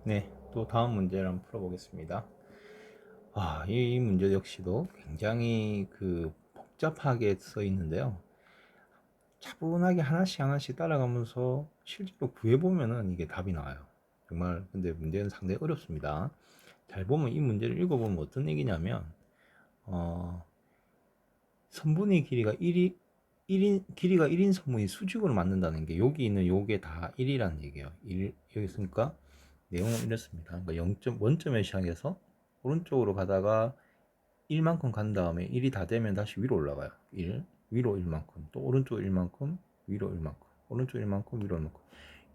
네, 또 다음 문제를 한번 풀어보겠습니다. 이 문제 역시도 굉장히 복잡하게 써 있는데요. 차분하게 하나씩 하나씩 따라가면서 실제로 구해보면은 이게 답이 나와요. 정말 근데 문제는 상당히 어렵습니다. 잘 보면 이 문제를 읽어보면 어떤 얘기냐면 어, 선분의 길이가 1인 선분이 수직으로 맞는다는 게 여기 있는 요게 다 1이라는 얘기예요. 여기 있으니까 내용은 이렇습니다. 그러니까 0점, 원점에 시작해서 오른쪽으로 가다가 1만큼 간 다음에 1이 다 되면 다시 위로 올라가요. 1, 위로 1만큼, 또 오른쪽 1만큼, 위로 1만큼, 오른쪽 1만큼, 위로 1만큼.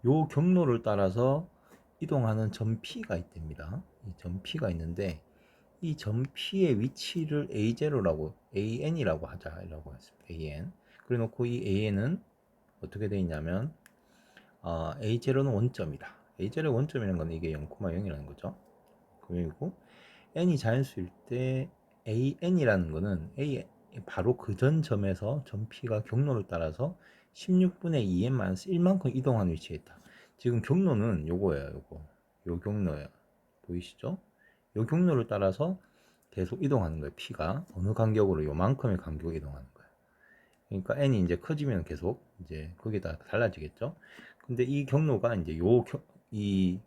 요 경로를 따라서 이동하는 점 P가 있답니다. 이 점 P가 있는데 이 점 P의 위치를 A0라고, AN이라고 하자라고 했습니다. AN. 그래 놓고 이 AN은 어떻게 되어 있냐면 A0는 원점이다. A0의 원점이라는 건 이게 0,0이라는 거죠. 그리고 n이 자연수일 때 an이라는 거는 a 바로 그 전 점에서 점 p가 경로를 따라서 16분의 2n-1만큼 이동한 위치에 있다. 지금 경로는 요거예요. 요 경로예요. 보이시죠? 요 경로를 따라서 계속 이동하는 거예요. p가 어느 간격으로 요만큼의 간격으로 이동하는 거예요. 그러니까 n이 이제 커지면 계속 이제 거기다 달라지겠죠. 근데 이 경로가 이제 이,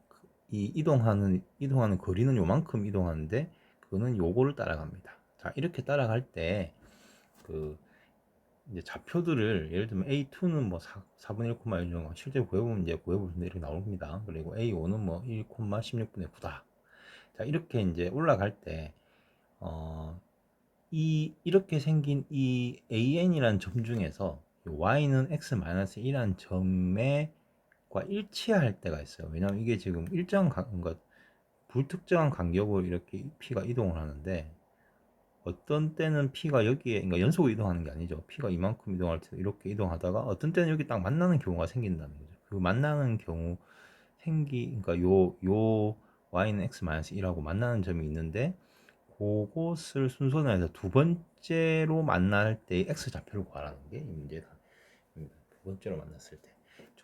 이 이동하는 거리는 요만큼 이동하는데 그거는 요거를 따라갑니다. 자, 이렇게 따라갈 때 그 이제 좌표들을 예를 들면 A2는 뭐 4분의 1, 정도 실제 구해보면 이제 구해보면 이렇게 나옵니다. 그리고 A5는 뭐 1,16분의 9다. 자, 이렇게 이제 올라갈 때 이렇게 생긴 이 AN이라는 점 중에서 Y는 X-1이라는 점과 일치할 때가 있어요. 왜냐하면 이게 지금 그러니까 불특정한 간격으로 이렇게 P가 이동을 하는데 어떤 때는 P가 여기에, 그러니까 연속으로 이동하는 게 아니죠. P가 이만큼 이동할 때 이렇게 이동하다가 어떤 때는 여기 딱 만나는 경우가 생긴다는 거죠. 그 만나는 경우 그러니까 요 Y는 X-1하고 만나는 점이 있는데 그것을 순서로 해서 두 번째로 만날 때의 x 좌표를 구하라는 게 이 문제다. 두 번째로 만났을 때.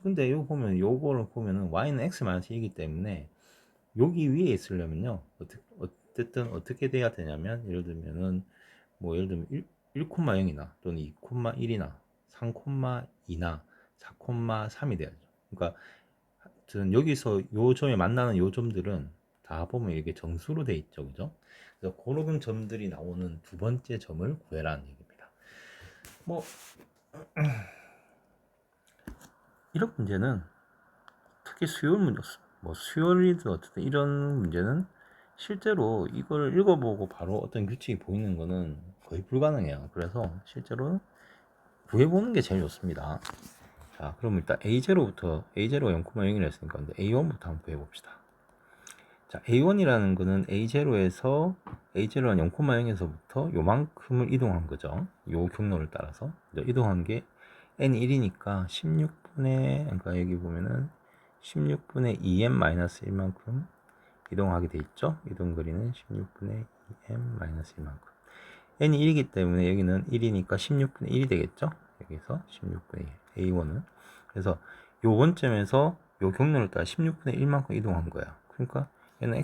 근데 이거 보면 요거를 보면은 y는 x-1이기 때문에 여기 위에 있으려면요. 어쨌든 어떻게 돼야 되냐면 예를 들면은 뭐 예를 들면 1,0이나 또는 2,1이나 3,2나 4,3이 돼야죠. 그러니까 저는 여기서 요 점에 만나는 요 점들은 다 보면 이게 정수로 돼 있죠, 그죠? 그래서 그런 점들이 나오는 두 번째 점을 구해라는 얘기입니다. 뭐 이런 문제는 특히 수열 문제, 뭐 수열이든 어쨌든 이런 문제는 실제로 이걸 읽어보고 바로 어떤 규칙이 보이는 거는 거의 불가능해요. 그래서 실제로 구해보는 게 제일 좋습니다. 자, 그럼 일단 A0가 0,0이라 했으니까 A1부터 한번 구해봅시다. 자, A1이라는 거는 A0에서 A0한 0,0에서부터 요만큼을 이동한 거죠. 요 경로를 따라서 이동한 게 N1이니까 16분의, 그러니까 여기 보면은 16분의 2m-1만큼 이동하게 돼 있죠. 이동 거리는 16분의 2m-1만큼. N이 1이기 때문에 여기는 1이니까 16분의 1이 되겠죠. 여기서 16분의 1, A1은. 그래서 요 원점에서 요 경로를 따라 16분의 1만큼 이동한 거야. 그러니까 얘는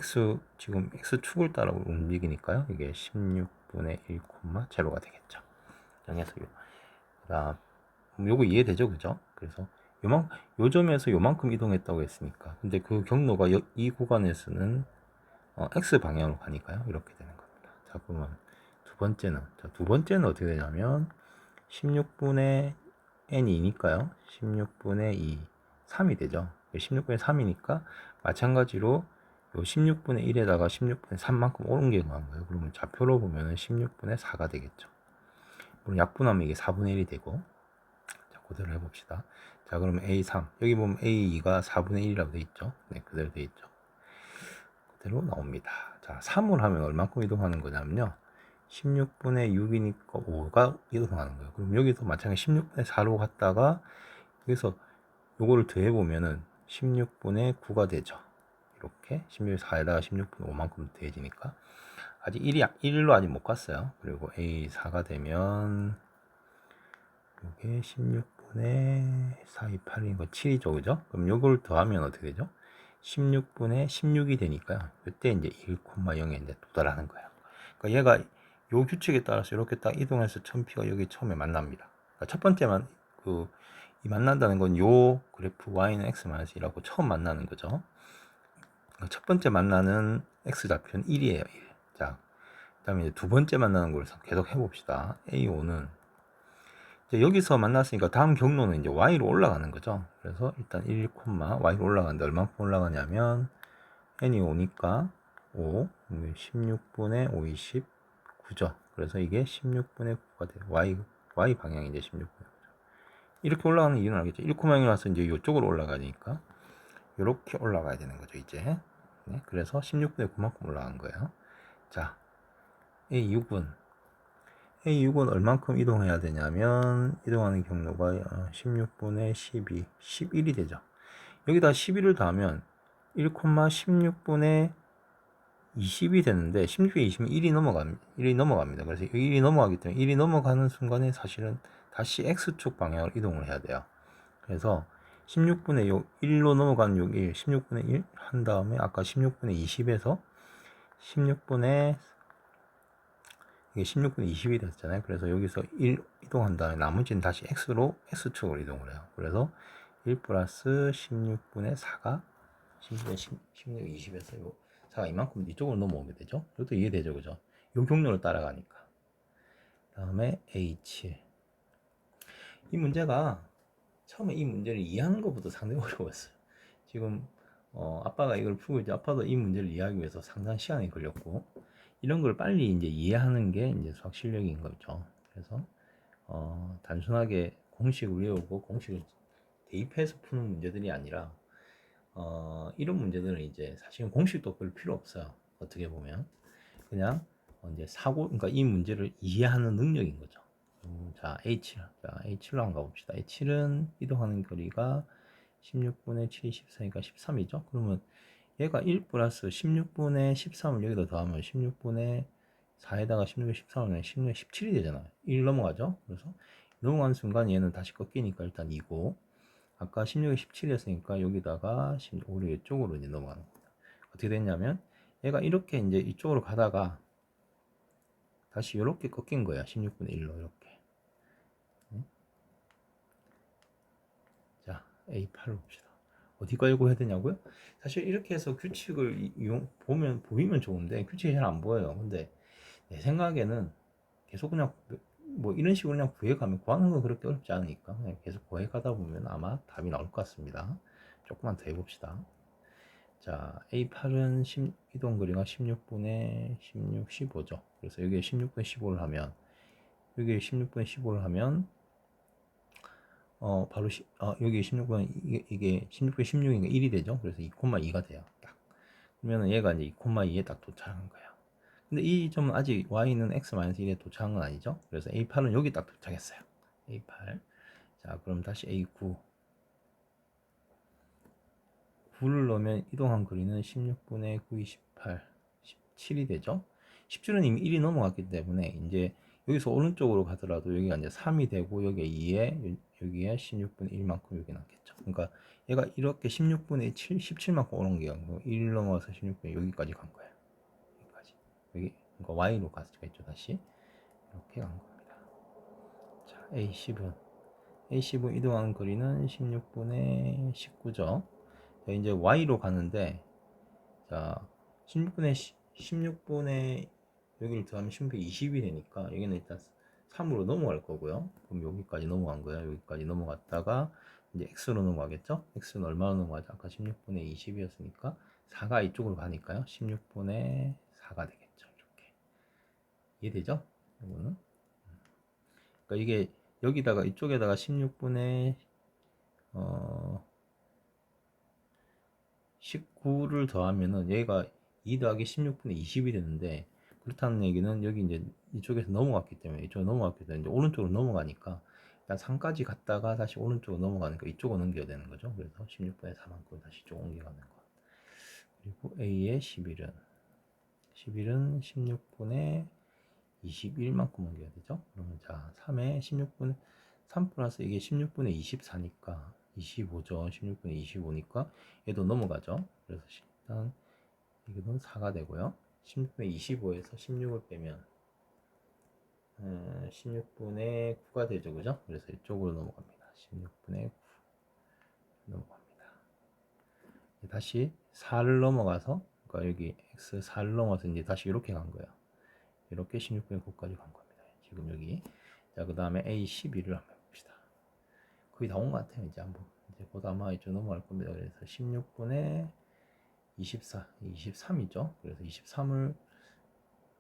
지금 X축을 따라 움직이니까요. 이게 16분의 1, 제로가 되겠죠. 정해서 그다음, 요거 이해되죠? 그죠? 그래서 요 점에서 요만큼 이동했다고 했으니까. 근데 그 경로가 이 구간에서는 X 방향으로 가니까요. 이렇게 되는 겁니다. 자, 그러면 두 번째는 어떻게 되냐면 16분의 n이니까요. 16분의 2, 3이 되죠. 16분의 3이니까 마찬가지로 요 16분의 1에다가 16분의 3만큼 옮겨 놓은 거예요. 그러면 좌표로 보면 16분의 4가 되겠죠. 물론 약분하면 이게 4분의 1이 되고. 자, 그대로 해봅시다. 자, 그러면 A3. 여기 보면 A2가 4분의 1이라고 돼 있죠. 네, 그대로 돼 있죠. 그대로 나옵니다. 자, 3을 하면 얼만큼 이동하는 거냐면요. 16분의 6이니까 5가 이동하는 거예요. 그럼 여기서 마찬가지 16분의 4로 갔다가 여기서 요거를 더해보면은 16분의 9가 되죠. 이렇게 16분의 4에다가 16분의 5만큼 더해지니까 아직 1로 아직 못 갔어요. 그리고 A4가 되면 이게 16분의 4, 2, 8인 거 7이죠. 그죠? 그럼 요걸 더하면 어떻게 되죠? 16분의 16이 되니까요. 이때 이제 1,0에 이제 도달하는 거예요. 그러니까 얘가 요 규칙에 따라서 이렇게 딱 이동해서 천피가 여기 처음에 만납니다. 그러니까 첫 번째만 이 만난다는 건 요 그래프 y는 x-1이라고 처음 만나는 거죠. 그러니까 첫 번째 만나는 x 좌표는 1이에요. 1. 자, 그다음에 이제 두 번째 만나는 걸 계속 해봅시다. A5는 여기서 만났으니까 다음 경로는 이제 y로 올라가는 거죠. 그래서 일단 1, y로 올라가는데 얼마큼 올라가냐면 n이 5니까 5, 16분의 5, 29죠. 그래서 이게 16분의 9가 돼요. y 방향이 이제 16분의 9죠. 이렇게 올라가는 이유는 알겠죠. 1,0이 와서 이제 이쪽으로 올라가니까 이렇게 올라가야 되는 거죠, 이제. 네, 그래서 16분의 9만큼 올라간 거예요. 자, A6은 얼만큼 이동해야 되냐면 이동하는 경로가 16분의 12, 11이 되죠. 여기다 11을 더하면 1,16분의 20이 되는데 16에 20은 1이 넘어갑니다. 그래서 1이 넘어가기 때문에 1이 넘어가는 순간에 사실은 다시 X축 방향으로 이동을 해야 돼요. 그래서 16분의 요 1로 넘어가는 요 1, 16분의 1 한 다음에 아까 16분의 20에서 16분의 이게 16분의 20이 됐잖아요. 그래서 여기서 1 이동한 다음에 나머지는 다시 X축으로 이동을 해요. 그래서 1 플러스 16분의 4가 16, 20에서 요 4가 이만큼 이쪽으로 넘어오게 되죠. 이것도 이해되죠, 그죠? 요 경로를 따라가니까. 다음에 A7. 이 문제가 처음에 이 문제를 이해하는 것부터 상당히 어려웠어요. 지금 아빠가 이걸 풀고 이제 아빠도 이 문제를 이해하기 위해서 상당히 시간이 걸렸고 이런 걸 빨리 이제 이해하는 게 이제 수학 실력인 거죠. 그래서 단순하게 공식을 외우고 공식을 대입해서 푸는 문제들이 아니라 이런 문제들은 이제 사실은 공식도 별 필요 없어요. 어떻게 보면 그냥 이제 그러니까 이 문제를 이해하는 능력인 거죠. 자, A7로 한번 가봅시다. A7은 이동하는 거리가 16분의 7, 14니까 13이죠. 그러면 얘가 1 플러스 16분의 13을 여기다 더하면 16분의 4에다가 16의 13을 16의 17이 되잖아요. 1 넘어가죠. 그래서 넘어가는 순간 얘는 다시 꺾이니까 일단 2고 아까 16의 17이었으니까 여기다가 15를 이쪽으로 이제 넘어가는 겁니다. 어떻게 됐냐면 얘가 이렇게 이제 이쪽으로 가다가 다시 이렇게 꺾인 거야. 16분의 1로 이렇게. 자, A8로 봅시다. 어디 깔고 해야 되냐고요? 사실 이렇게 해서 규칙을 보이면 좋은데 규칙이 잘 안 보여요. 근데 내 생각에는 계속 그냥 뭐 이런 식으로 그냥 구해가면 구하는 건 그렇게 어렵지 않으니까 그냥 계속 구해가다 보면 아마 답이 나올 것 같습니다. 조금만 더 해봅시다. 자, A8은 이동 거리가 16분의 16, 15죠. 그래서 여기에 16분의 15를 하면 여기에 16분의 15를 하면 바로 여기 16분 이게 16분 16이니까 1이 되죠. 그래서 2,2가 돼요. 딱. 그러면 얘가 이제 2,2에 딱 도착한 거예요. 근데 이 점은 아직 y는 x-1에 도착한 건 아니죠. 그래서 A8은 여기 딱 도착했어요. A8. 자, 그럼 다시 A9. 9를 넣으면 이동한 거리는 16분의 9, 28, 17이 되죠. 17은 이미 1이 넘어갔기 때문에 이제 여기서 오른쪽으로 가더라도 여기가 이제 3이 되고 여기에 2에 여기에 16분의 1만큼 여기 남겠죠. 그러니까 얘가 이렇게 16분의 7, 17만큼 오는 게 아니고 1 넘어가서 16분의 여기까지 간 거예요. 여기까지. 여기 그러니까 y로 갔겠죠. 다시 이렇게 간 겁니다. 자, A10은 이동한 거리는 16분의 19죠. 자, 이제 y로 가는데 자 16분의 여기를 더하면 16분의 20이 되니까 여기는 일단 3으로 넘어갈 거고요. 그럼 여기까지 넘어간 거예요. 여기까지 넘어갔다가 이제 x로 넘어가겠죠. x는 얼마나 넘어가죠? 아까 16분의 20이었으니까 4가 이쪽으로 가니까요. 16분의 4가 되겠죠. 이렇게 이해되죠? 이거는 그러니까 이게 여기다가 이쪽에다가 16분의 19를 더하면은 얘가 2 더하기 16분의 20이 되는데 그렇다는 얘기는 여기 이제 이쪽에서 넘어갔기 때문에 이쪽으로 넘어갔기 때문에 이제 오른쪽으로 넘어가니까 일단 3까지 갔다가 다시 오른쪽으로 넘어가니까 이쪽으로 넘겨야 되는 거죠. 그래서 16분의 4만큼 다시 이쪽 옮겨가는 거. 그리고 A의 11은 16분의 21만큼 옮겨야 되죠. 그러면 자 3에 16분 3 플러스 이게 16분의 24니까 25죠. 16분의 25니까 얘도 넘어가죠. 그래서 일단 이거는 4가 되고요. 16분의 25에서 16을 빼면 16분의 9가 되죠. 그죠? 그래서 이쪽으로 넘어갑니다. 16분의 9 넘어갑니다. 다시 4를 넘어가서, 그러니까 여기 x 4를 넘어서 이제 다시 이렇게 간 거예요. 이렇게 16분의 9까지 간 겁니다. 지금 여기. 자, 그 다음에 a 12를 한번 해봅시다. 거의 다 온 것 같아요. 이제 한번. 이제 곧 아마 이쪽 넘어갈 겁니다. 그래서 16분의 24, 23이죠. 그래서 23을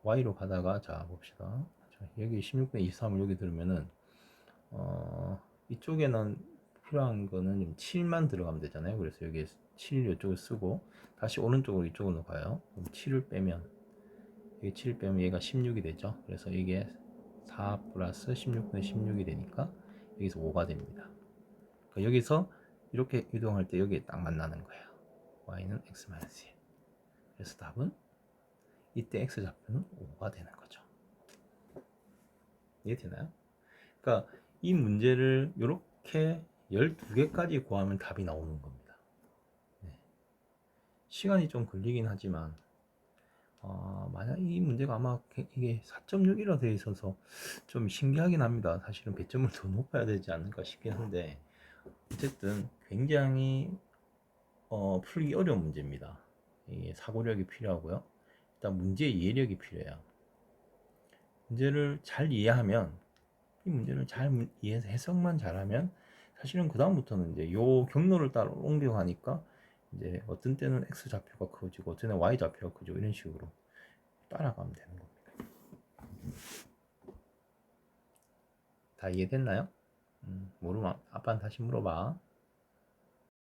y로 가다가, 자, 봅시다. 자, 여기 16분의 23을 여기 들으면은, 이쪽에는 필요한 거는 7만 들어가면 되잖아요. 그래서 여기 7 이쪽을 쓰고, 다시 오른쪽으로 이쪽으로 가요. 그럼 7을 빼면, 여기 7을 빼면 얘가 16이 되죠. 그래서 이게 4 플러스 16분의 16이 되니까 여기서 5가 됩니다. 그러니까 여기서 이렇게 이동할 때 여기에 딱 만나는 거예요. y는 x-1. 그래서 답은 이때 x 좌표는 5가 되는 거죠. 이해되나요? 그러니까 이 문제를 이렇게 12개까지 구하면 답이 나오는 겁니다. 네. 시간이 좀 걸리긴 하지만 만약 이 문제가 아마 이게 4.6이라 되어 있어서 좀 신기하긴 합니다. 사실은 배점을 더 높아야 되지 않을까 싶긴 한데, 어쨌든 굉장히 풀기 어려운 문제입니다. 이게 사고력이 필요하고요. 일단 문제 이해력이 필요해요. 문제를 잘 이해하면, 이 문제를 잘 이해해서 해석만 잘하면 사실은 그 다음부터는 이제 요 경로를 따라 옮겨가니까 이제 어떤 때는 x 좌표가 커지고 어떤 때는 y 좌표가 커지고 이런 식으로 따라가면 되는 겁니다. 다 이해됐나요? 모르면 아빠한테 다시 물어봐.